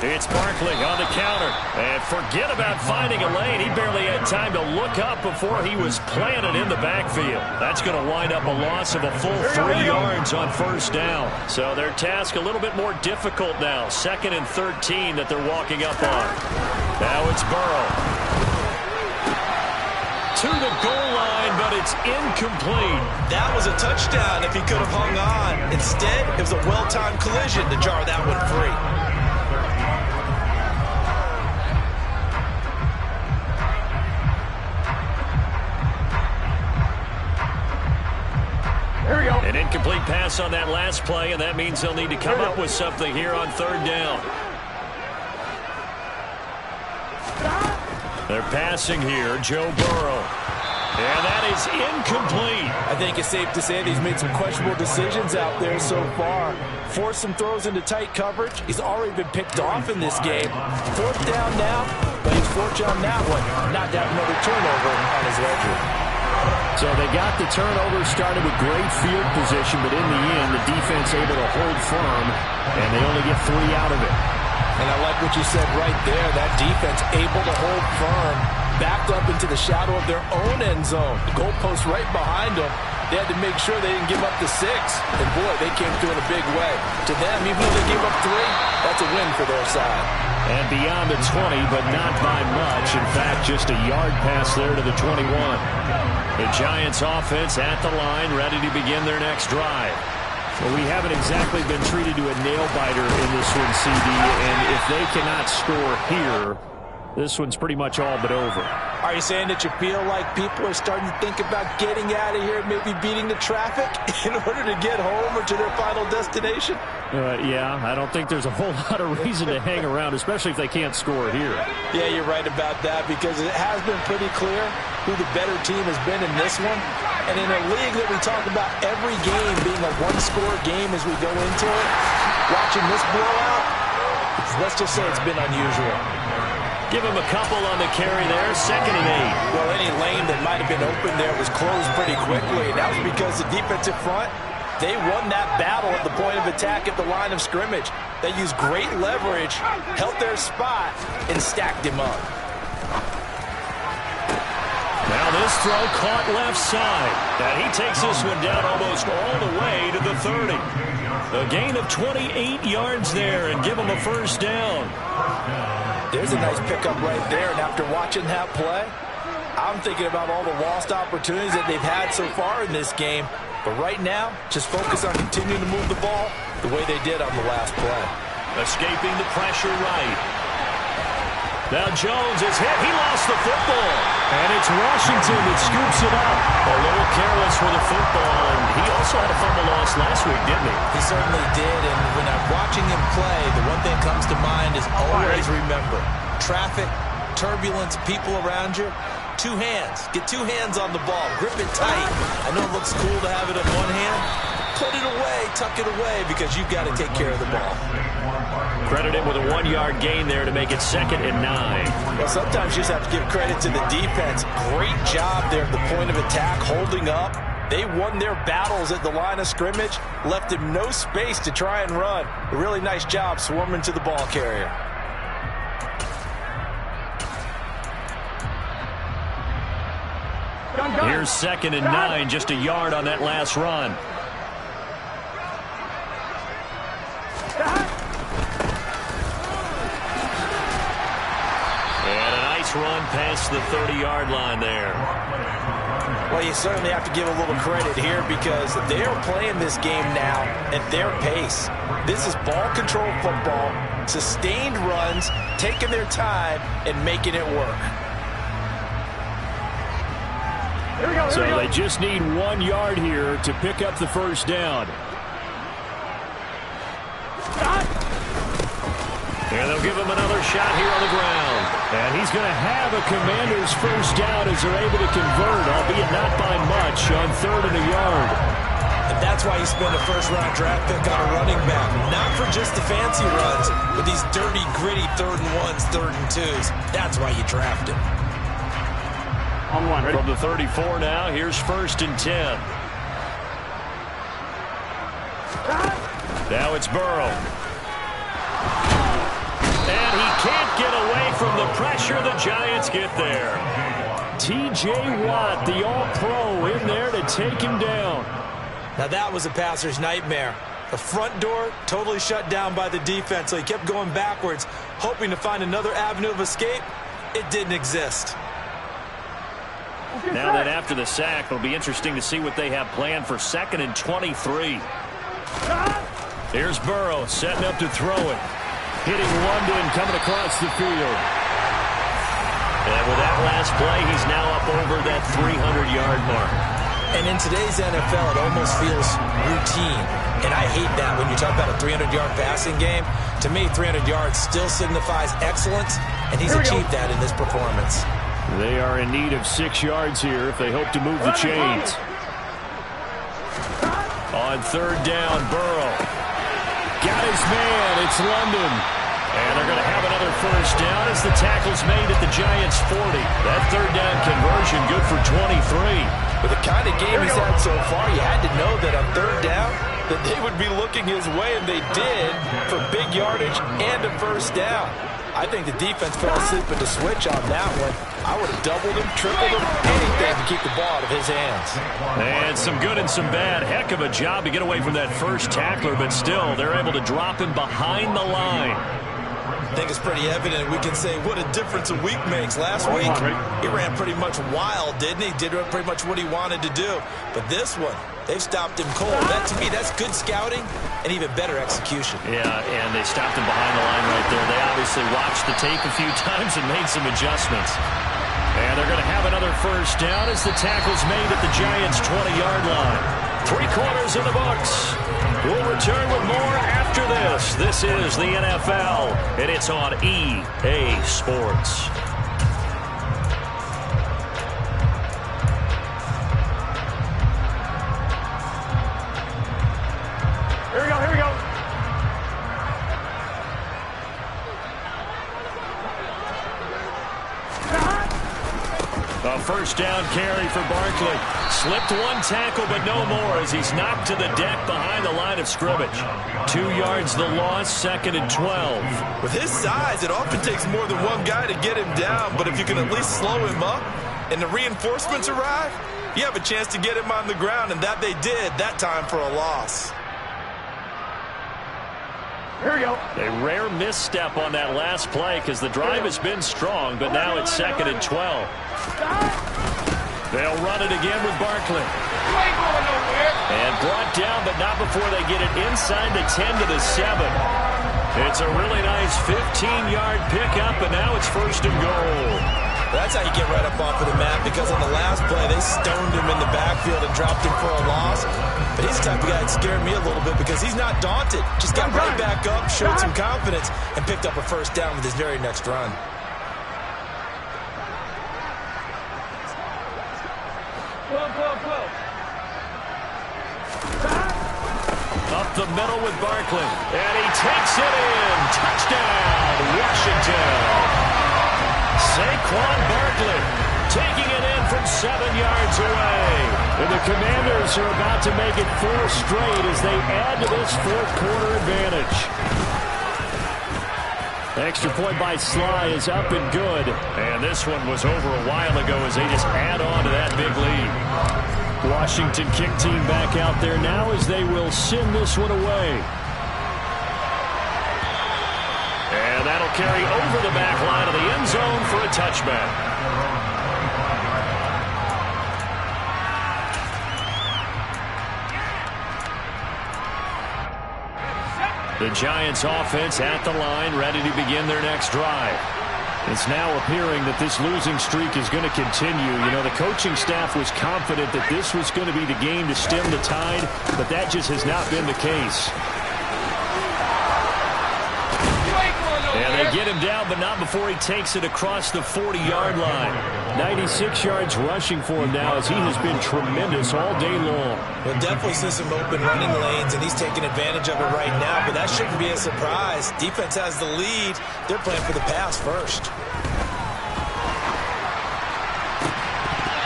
It's Barkley on the counter. And forget about finding a lane. He barely had time to look up before he was planted in the backfield. That's going to wind up a loss of a full 3 yards on 1st down. So their task a little bit more difficult now. 2nd and 13 that they're walking up on. Now it's Burrow. To the goal line, but it's incomplete. That was a touchdown if he could have hung on. Instead, it was a well-timed collision to jar that one free. An incomplete pass on that last play, and that means they'll need to come up with something here on 3rd down. They're passing here, Joe Burrow. And that is incomplete. I think it's safe to say that he's made some questionable decisions out there so far. Forced some throws into tight coverage. He's already been picked off in this game. 4th down now, but he his fortune on that one, not to have another turnover on his ledger. So they got the turnover started with great field position, but in the end, the defense able to hold firm, and they only get 3 out of it. And I like what you said right there. That defense able to hold firm, backed up into the shadow of their own end zone. The goalpost right behind them. They had to make sure they didn't give up the 6. And, boy, they came through in a big way. To them, even though they gave up 3, that's a win for their side. And beyond the 20, but not by much. In fact, just a yard pass there to the 21. The Giants offense at the line, ready to begin their next drive. Well, we haven't exactly been treated to a nail-biter in this one, CD, and if they cannot score here, this one's pretty much all but over. Are you saying that you feel like people are starting to think about getting out of here, maybe beating the traffic in order to get home or to their final destination? Yeah, I don't think there's a whole lot of reason to hang around, especially if they can't score here. Yeah, you're right about that, because it has been pretty clear who the better team has been in this one. And in a league that we talk about every game being a one-score game as we go into it, watching this blowout, let's just say it's been unusual. Give him a couple on the carry there, 2nd and 8. Well, any lane that might have been open there was closed pretty quickly. And that was because the defensive front, they won that battle at the point of attack at the line of scrimmage. They used great leverage, held their spot, and stacked him up. Now this throw caught left side. And he takes this one down almost all the way to the 30. A gain of 28 yards there and give him a first down. There's a nice pickup right there, and after watching that play, I'm thinking about all the lost opportunities that they've had so far in this game. But right now, just focus on continuing to move the ball the way they did on the last play. Escaping the pressure right. Now Jones is hit. He lost the football. And it's Washington that scoops it up. A little careless with the football, and he also had a fumble loss last week, didn't he? He certainly did, and when I'm watching him play, the one thing that comes to mind is always remember, traffic, turbulence, people around you, 2 hands. Get 2 hands on the ball. Grip it tight. I know it looks cool to have it in one hand. Put it away, tuck it away, because you've got to take care of the ball. Credit him with a 1-yard gain there to make it 2nd and 9. Well, sometimes you just have to give credit to the defense. Great job there at the point of attack, holding up. They won their battles at the line of scrimmage, left him no space to try and run. A really nice job swarming to the ball carrier. Here's 2nd and 9, just a yard on that last run. And a nice run past the 30-yard line there. Well, you certainly have to give a little credit here because they are playing this game now at their pace. This is ball control football, sustained runs, taking their time, and making it work. So they just need 1 yard here to pick up the first down. And they'll give him another shot here on the ground. And he's going to have a Commanders first down as they're able to convert, albeit not by much, on 3rd and a yard. And that's why you spend a first-round draft pick on a running back. Not for just the fancy runs, but these dirty, gritty 3rd and 1s, 3rd and 2s. That's why you draft him. On 1, ready? From the 34 now, here's 1st and 10. Now it's Burrow. And he can't get away from the pressure. The Giants get there. T.J. Watt, the all-pro, in there to take him down. Now that was a passer's nightmare. The front door totally shut down by the defense, so he kept going backwards, hoping to find another avenue of escape. It didn't exist. Now that after the sack, it'll be interesting to see what they have planned for 2nd and 23. Here's Burrow setting up to throw it. Hitting London, coming across the field. And with that last play, he's now up over that 300-yard mark. And in today's NFL, it almost feels routine. And I hate that when you talk about a 300-yard passing game. To me, 300 yards still signifies excellence, and he's achieved that in this performance. They are in need of 6 yards here if they hope to move the chains. On 3rd down, Burrow. Got his man. It's London. And they're going to have another first down as the tackle's made at the Giants' 40. That third down conversion good for 23. With the kind of game he's had so far, you had to know that on third down that they would be looking his way, and they did, for big yardage and a first down. I think the defense fell asleep at the switch on that one. I would have doubled him, tripled him, anything to keep the ball out of his hands. And some good and some bad. Heck of a job to get away from that first tackler, but still, they're able to drop him behind the line. I think it's pretty evident. We can say what a difference a week makes. Last week, he ran pretty much wild, didn't he? Did pretty much what he wanted to do. But this one, they've stopped him cold. That, to me, that's good scouting and even better execution. Yeah, and they stopped him behind the line right there. They obviously watched the tape a few times and made some adjustments. And they're going to have another first down as the tackle's made at the Giants' 20-yard line. 3 quarters in the books. We'll return with more after this. This is the NFL, and it's on EA Sports. Here we go, here we go. A first down carry for Barkley. Slipped one tackle, but no more as he's knocked to the deck behind the line of scrimmage. 2 yards the loss, 2nd and 12. With his size, it often takes more than one guy to get him down, but if you can at least slow him up and the reinforcements arrive, you have a chance to get him on the ground, and that they did that time for a loss. Here we go. A rare misstep on that last play because the drive has been strong, but now it's 2nd and 12. They'll run it again with Barkley. And brought down, but not before they get it inside the 10 to the 7. It's a really nice 15-yard pickup, and now it's 1st and goal. That's how you get right up off of the mat, because on the last play, they stoned him in the backfield and dropped him for a loss. But he's the type of guy that scared me a little bit because he's not daunted. Just got right back up, showed some confidence, and picked up a first down with his very next run. Up the middle with Barkley. And he takes it in. Touchdown, Washington. Saquon Barkley taking it in from 7 yards away. And the Commanders are about to make it 4 straight as they add to this 4th quarter advantage. Extra point by Sly is up and good. And this one was over a while ago as they just add on to that big lead. Washington kick team back out there now as they will send this one away. And that'll carry over the back line of the end zone for a touchback. The Giants offense at the line, ready to begin their next drive. It's now appearing that this losing streak is going to continue. You know, the coaching staff was confident that this was going to be the game to stem the tide, but that just has not been the case. And they get him down, but not before he takes it across the 40-yard line. 96 yards rushing for him now as he has been tremendous all day long. Well, definitely see some open running lanes, and he's taking advantage of it right now, but that shouldn't be a surprise. Defense has the lead. They're playing for the pass first.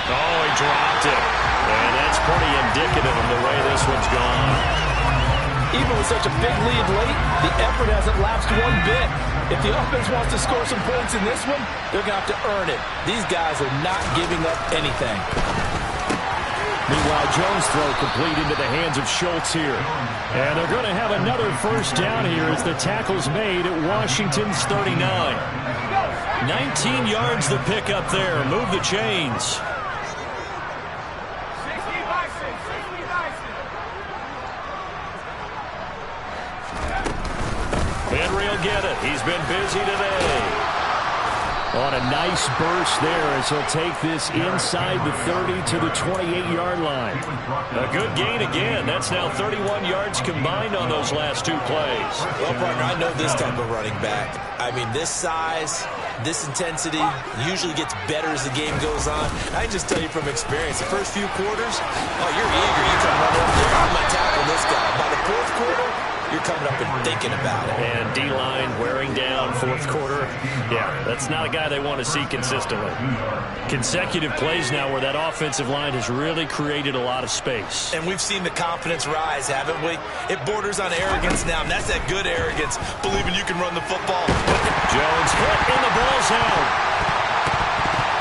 Oh, he dropped it. And that's pretty indicative of the way this one's gone. Even with such a big lead late, the effort hasn't lapsed one bit. If the offense wants to score some points in this one, they're going to have to earn it. These guys are not giving up anything. Meanwhile, Jones' throw complete into the hands of Schultz here. And they're going to have another first down here as the tackle's made at Washington's 39. 19 yards the pick up there. Move the chains. Henry will get it. He's been busy today. On a nice burst there as he'll take this inside the 30 to the 28-yard line. A good gain again. That's now 31 yards combined on those last 2 plays. Well, partner, I know this type of running back. I mean, this size, this intensity usually gets better as the game goes on. I can just tell you from experience, the first few quarters, oh, you're eager. You come right up there. I'm going to tackle this guy. By the 4th quarter, you're coming up and thinking about it. And D-line wearing down fourth quarter. Yeah, that's not a guy they want to see consistently. Consecutive plays now where that offensive line has really created a lot of space. And we've seen the confidence rise, haven't we? It borders on arrogance now, and that's that good arrogance, believing you can run the football. Jones hit in the ball zone.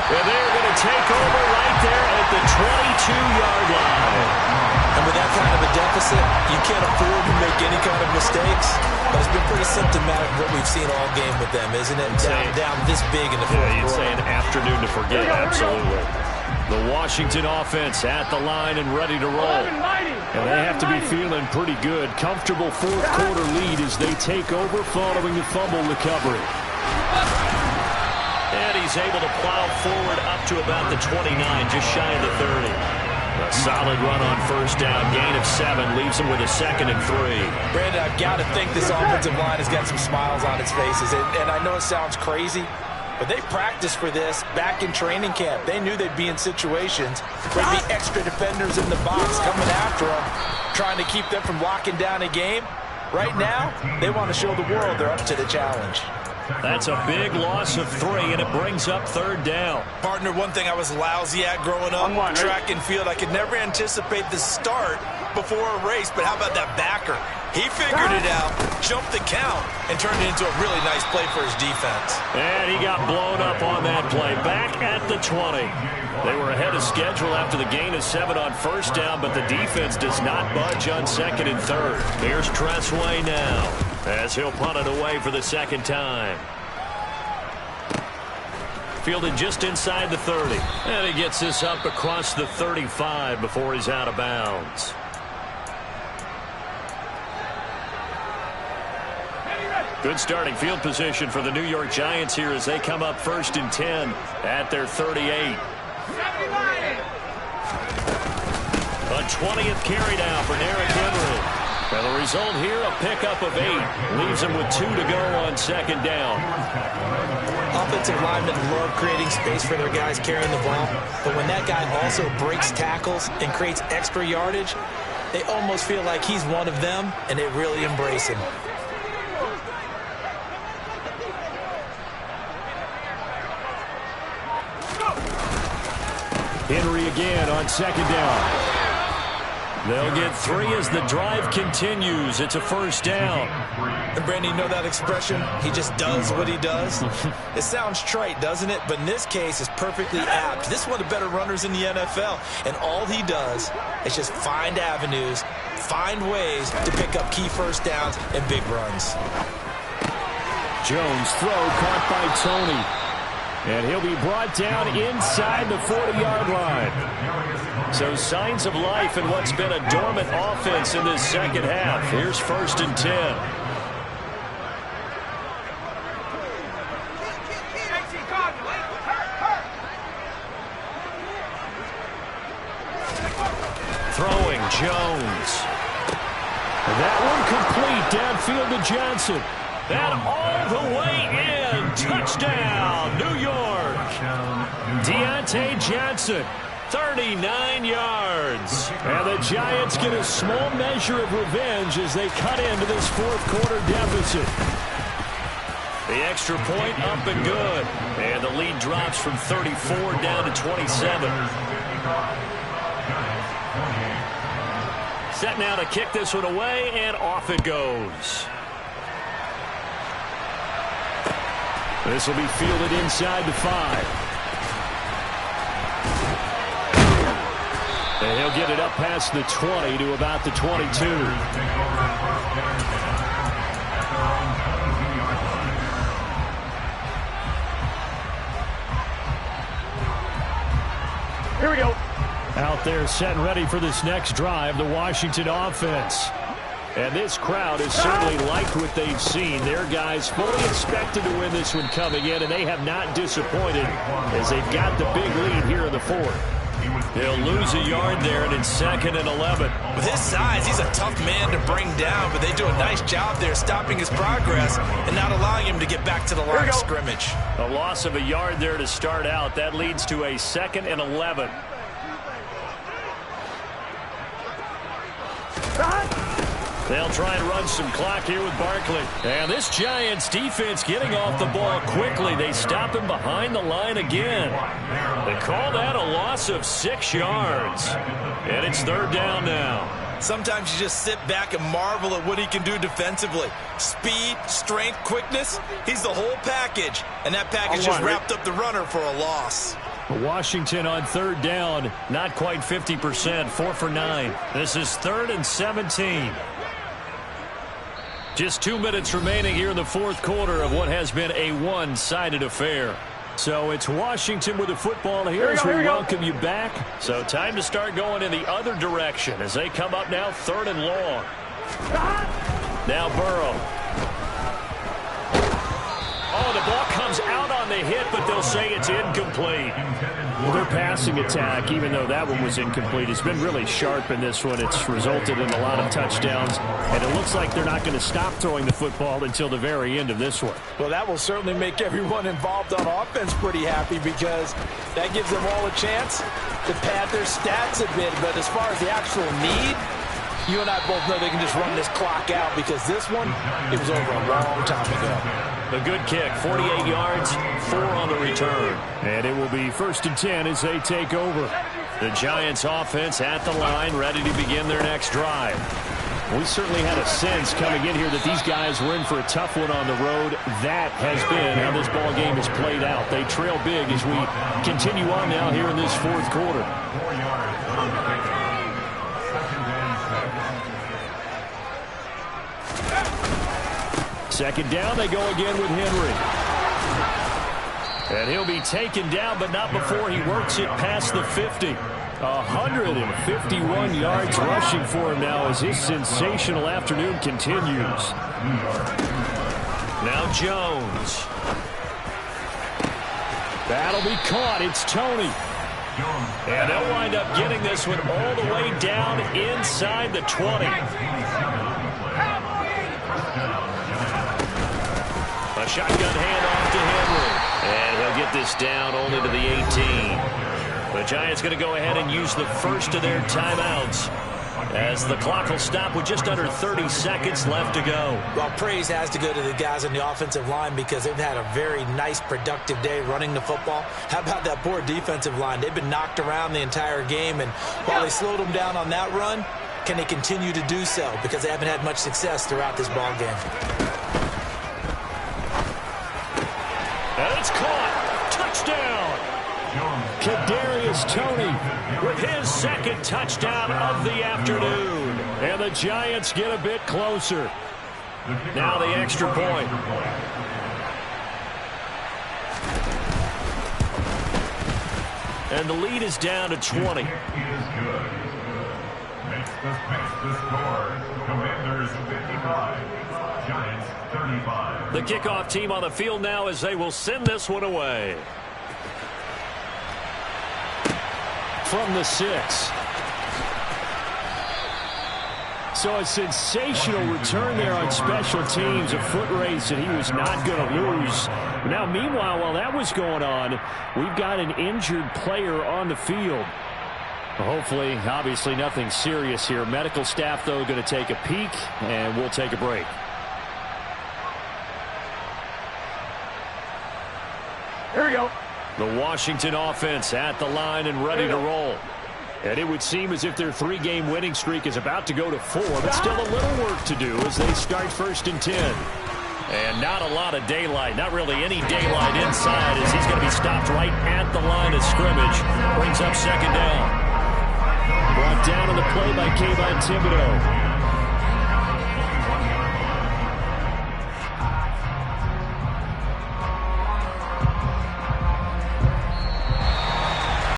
And they're going to take over right there at the 22-yard line. And with that kind of a deficit, you can't afford to make any kind of mistakes. But it's been pretty symptomatic of what we've seen all game with them, isn't it? Down this big in the fourth quarter. You'd say an afternoon to forget, absolutely. The Washington offense at the line and ready to roll. And they have to be feeling pretty good. Comfortable fourth quarter lead as they take over following the fumble recovery. And he's able to plow forward up to about the 29, just shy of the 30. A solid run on first down, gain of 7, leaves him with a 2nd and 3. Brandon, I've got to think this offensive line has got some smiles on its faces. And I know it sounds crazy, but they practiced for this back in training camp. They knew they'd be in situations where there'd be extra defenders in the box coming after them, trying to keep them from locking down a game. Right now, they want to show the world they're up to the challenge. That's a big loss of 3, and it brings up third down. Partner, one thing I was lousy at growing up, track and field, I could never anticipate the start before a race, but how about that backer? He figured it out, jumped the count, and turned it into a really nice play for his defense. And he got blown up on that play, back at the 20. They were ahead of schedule after the gain of 7 on first down, but the defense does not budge on 2nd and 3rd. Here's Tressway now, as he'll punt it away for the 2nd time. Fielded just inside the 30. And he gets this up across the 35 before he's out of bounds. Good starting field position for the New York Giants here as they come up 1st and 10 at their 38. A 20th carry down for Derrick Henry. And the result here, a pickup of 8. Leaves him with 2 to go on 2nd down. Offensive linemen love creating space for their guys carrying the ball. But when that guy also breaks tackles and creates extra yardage, they almost feel like he's one of them, and they really embrace him. Henry again on 2nd down. They'll get 3 as the drive continues. It's a 1st down. And Brandon, you know that expression? He just does what he does. It sounds trite, doesn't it? But in this case, it's perfectly apt. This is one of the better runners in the NFL. And all he does is just find avenues, find ways to pick up key first downs and big runs. Jones throw caught by Tony. And he'll be brought down inside the 40-yard line. So signs of life in what's been a dormant offense in this second half. Here's 1st and 10. Throwing Jones. That one complete downfield to Johnson. And all the way in. Touchdown, New York. Deontay Johnson, 39 yards. And the Giants get a small measure of revenge as they cut into this fourth quarter deficit. The extra point up and good. And the lead drops from 34 down to 27. Set now to kick this one away, and off it goes. This will be fielded inside the 5. And he'll get it up past the 20 to about the 22. Here we go. Out there set and ready for this next drive, the Washington offense. And this crowd has certainly liked what they've seen. Their guys fully expected to win this one coming in, and they have not disappointed as they've got the big lead here in the 4th. They'll lose a yard there, and it's 2nd and 11. With his size, he's a tough man to bring down, but they do a nice job there stopping his progress and not allowing him to get back to the line of scrimmage. A loss of a yard there to start out. That leads to a 2nd and 11. They'll try and run some clock here with Barkley. And this Giants defense getting off the ball quickly. They stop him behind the line again. They call that a loss of 6 yards. And it's 3rd down now. Sometimes you just sit back and marvel at what he can do defensively. Speed, strength, quickness. He's the whole package. And that package just wrapped up the runner for a loss. Washington on 3rd down. Not quite 50%. 4 for 9. This is 3rd and 17. Just 2 minutes remaining here in the 4th quarter of what has been a one-sided affair. So it's Washington with the football here as we welcome you back. So time to start going in the other direction as they come up now 3rd and long. Now Burrow. Oh, the ball comes out on the hit, but they'll say it's incomplete. Well, their passing attack, even though that one was incomplete, has been really sharp in this one. It's resulted in a lot of touchdowns, and it looks like they're not going to stop throwing the football until the very end of this one. Well, that will certainly make everyone involved on offense pretty happy because that gives them all a chance to pad their stats a bit. But as far as the actual need, you and I both know they can just run this clock out because this one, it was over a long time ago. A good kick, 48 yards, 4 on the return. And it will be 1st and 10 as they take over. The Giants offense at the line, ready to begin their next drive. We certainly had a sense coming in here that these guys were in for a tough one on the road. That has been how this ball game has played out. They trail big as we continue on now here in this 4th quarter. 4 yards on the pickup. 2nd down, they go again with Henry. And he'll be taken down, but not before he works it past the 50. 151 yards rushing for him now as his sensational afternoon continues. Now Jones. That'll be caught. It's Tony. And they'll wind up getting this one all the way down inside the 20. A shotgun handoff to Henry. And he'll get this down only to the 18. The Giants going to go ahead and use the first of their timeouts as the clock will stop with just under 30 seconds left to go. Well, praise has to go to the guys on the offensive line because they've had a very nice, productive day running the football. How about that poor defensive line? They've been knocked around the entire game, and while they slowed them down on that run, can they continue to do so? Because they haven't had much success throughout this ball game. And it's caught. Touchdown. Kadarius Toney with his 2nd touchdown of the afternoon. And the Giants get a bit closer. Now the extra point. And the lead is down to 20. Makes the score. Commanders 55. Giants 35. The kickoff team on the field now as they will send this one away. From the 6. So a sensational return there on special teams, a foot race that he was not going to lose. Now, meanwhile, while that was going on, we've got an injured player on the field. Hopefully, obviously, nothing serious here. Medical staff, though, going to take a peek, and we'll take a break. Here we go. The Washington offense at the line and ready to roll. And it would seem as if their 3-game winning streak is about to go to 4, but still a little work to do as they start 1st and 10. And not a lot of daylight, not really any daylight inside as he's going to be stopped right at the line of scrimmage. Brings up 2nd down. Brought down on the play by Kayvon Thibodeau.